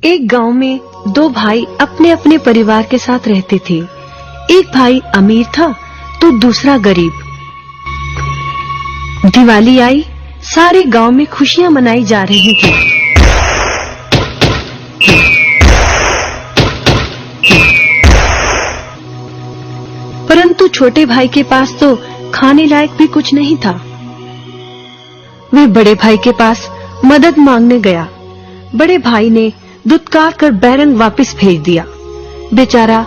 एक गांव में दो भाई अपने अपने परिवार के साथ रहते थे। एक भाई अमीर था तो दूसरा गरीब। दिवाली आई, सारे गांव में खुशियां मनाई जा रही थी। परंतु छोटे भाई के पास तो खाने लायक भी कुछ नहीं था। वह बड़े भाई के पास मदद मांगने गया। बड़े भाई ने दुत्कार कर बैरंग वापस भेज दिया। बेचारा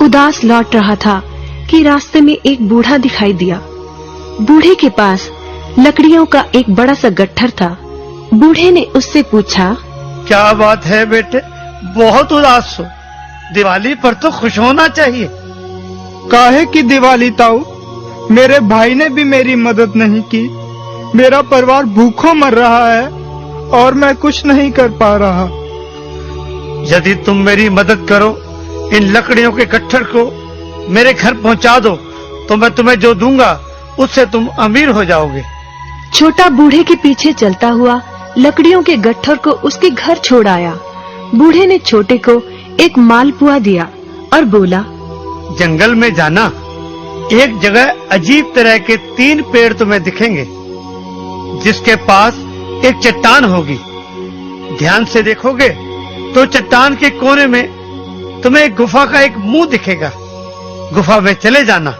उदास लौट रहा था कि रास्ते में एक बूढ़ा दिखाई दिया। बूढ़े के पास लकड़ियों का एक बड़ा सा गट्ठर था। बूढ़े ने उससे पूछा, क्या बात है बेटे, बहुत उदास हो? दिवाली पर तो खुश होना चाहिए। काहे की दिवाली ताऊ, मेरे भाई ने भी मेरी मदद नहीं की। मेरा परिवार भूखों मर रहा है और मैं कुछ नहीं कर पा रहा। यदि तुम मेरी मदद करो, इन लकड़ियों के गट्ठर को मेरे घर पहुंचा दो, तो मैं तुम्हें जो दूंगा उससे तुम अमीर हो जाओगे। छोटा बूढ़े के पीछे चलता हुआ लकड़ियों के गट्ठर को उसके घर छोड़ आया। बूढ़े ने छोटे को एक मालपुआ दिया और बोला, जंगल में जाना, एक जगह अजीब तरह के 3 पेड़ तुम्हें दिखेंगे, जिसके पास एक चट्टान होगी। ध्यान से देखोगे तो चट्टान के कोने में तुम्हें एक गुफा का एक मुंह दिखेगा। गुफा में चले जाना,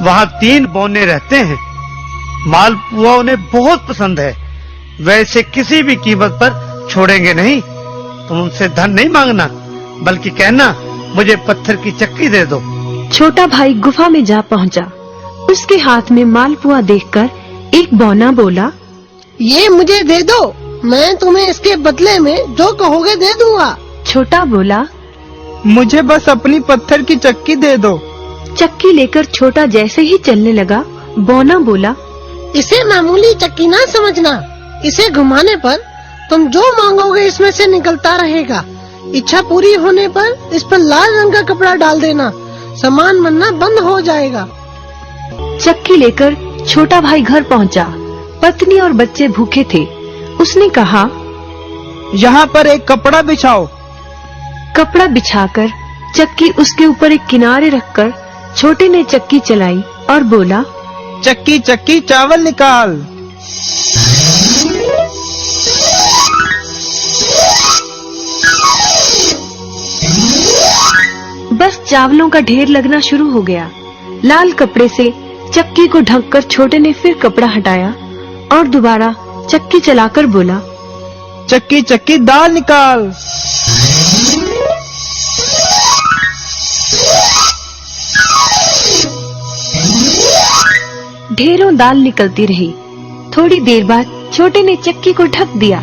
वहां 3 बौने रहते हैं। मालपुआ उन्हें बहुत पसंद है, वैसे किसी भी कीमत पर छोड़ेंगे नहीं। तुम उनसे धन नहीं मांगना, बल्कि कहना मुझे पत्थर की चक्की दे दो। छोटा भाई गुफा में जा पहुंचा। उसके हाथ में मालपुआ देखकर एक बौना बोला, ये मुझे दे दो, मैं तुम्हें इसके बदले में जो कहोगे दे दूंगा। छोटा बोला, मुझे बस अपनी पत्थर की चक्की दे दो। चक्की लेकर छोटा जैसे ही चलने लगा, बौना बोला, इसे मामूली चक्की ना समझना। इसे घुमाने पर तुम जो मांगोगे इसमें से निकलता रहेगा। इच्छा पूरी होने पर इस पर लाल रंग का कपड़ा डाल देना, सामान बनना बंद हो जाएगा। चक्की लेकर छोटा भाई घर पहुंचा। पत्नी और बच्चे भूखे थे। उसने कहा, यहाँ पर एक कपड़ा बिछाओ। कपड़ा बिछाकर चक्की उसके ऊपर एक किनारे रखकर छोटे ने चक्की चलाई और बोला, चक्की चक्की चावल निकाल। बस चावलों का ढेर लगना शुरू हो गया। लाल कपड़े से चक्की को ढककर छोटे ने फिर कपड़ा हटाया और दोबारा चक्की चलाकर बोला, चक्की चक्की दाल निकाल। ढेरों दाल निकलती रही। थोड़ी देर बाद छोटे ने चक्की को ढक दिया।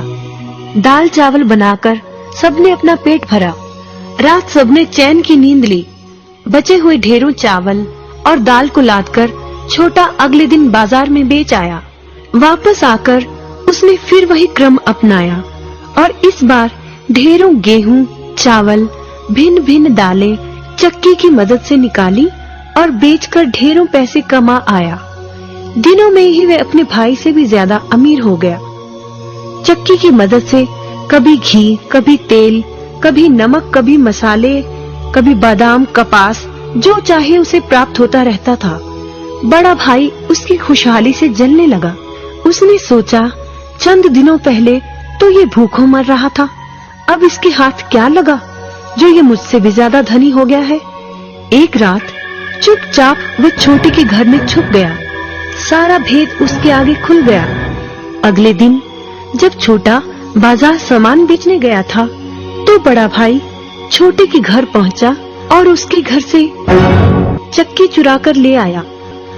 दाल चावल बनाकर सबने अपना पेट भरा। रात सबने चैन की नींद ली। बचे हुए ढेरों चावल और दाल को लादकर छोटा अगले दिन बाजार में बेच आया। वापस आकर उसने फिर वही क्रम अपनाया और इस बार ढेरों गेहूं, चावल, भिन्न भिन्न दालें चक्की की मदद से निकाली और बेचकर ढेरों पैसे कमा आया। दिनों में ही वह अपने भाई से भी ज्यादा अमीर हो गया। चक्की की मदद से कभी घी, कभी तेल, कभी नमक, कभी मसाले, कभी बादाम, कपास, जो चाहे उसे प्राप्त होता रहता था। बड़ा भाई उसकी खुशहाली से जलने लगा। उसने सोचा, चंद दिनों पहले तो ये भूखों मर रहा था, अब इसके हाथ क्या लगा जो ये मुझसे भी ज्यादा धनी हो गया है। एक रात चुपचाप वह छोटे के घर में छुप गया। सारा भेद उसके आगे खुल गया। अगले दिन जब छोटा बाजार सामान बेचने गया था, तो बड़ा भाई छोटे के घर पहुंचा और उसके घर से चक्की चुरा कर ले आया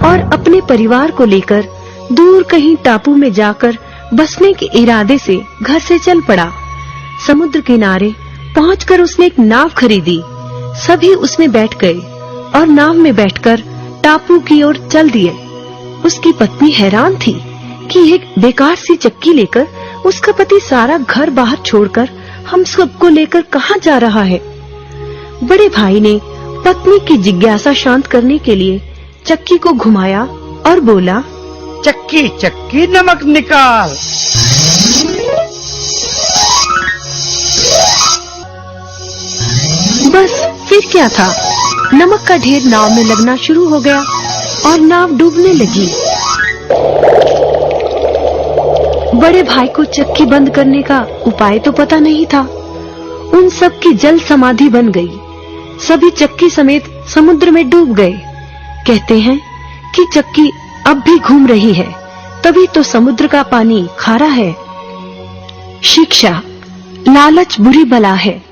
और अपने परिवार को लेकर दूर कहीं टापू में जाकर बसने के इरादे से घर से चल पड़ा। समुद्र किनारे पहुंचकर उसने एक नाव खरीदी। सभी उसमें बैठ गए और नाव में बैठकर टापू की ओर चल दिए। उसकी पत्नी हैरान थी कि एक बेकार सी चक्की लेकर उसका पति सारा घर बाहर छोड़कर हम सबको लेकर कहाँ जा रहा है। बड़े भाई ने पत्नी की जिज्ञासा शांत करने के लिए चक्की को घुमाया और बोला, चक्की चक्की नमक निकाल। फिर क्या था, नमक का ढेर नाव में लगना शुरू हो गया और नाव डूबने लगी। बड़े भाई को चक्की बंद करने का उपाय तो पता नहीं था। उन सब की जल समाधि बन गई। सभी चक्की समेत समुद्र में डूब गए। कहते हैं कि चक्की अब भी घूम रही है, तभी तो समुद्र का पानी खारा है। शिक्षा, लालच बुरी बला है।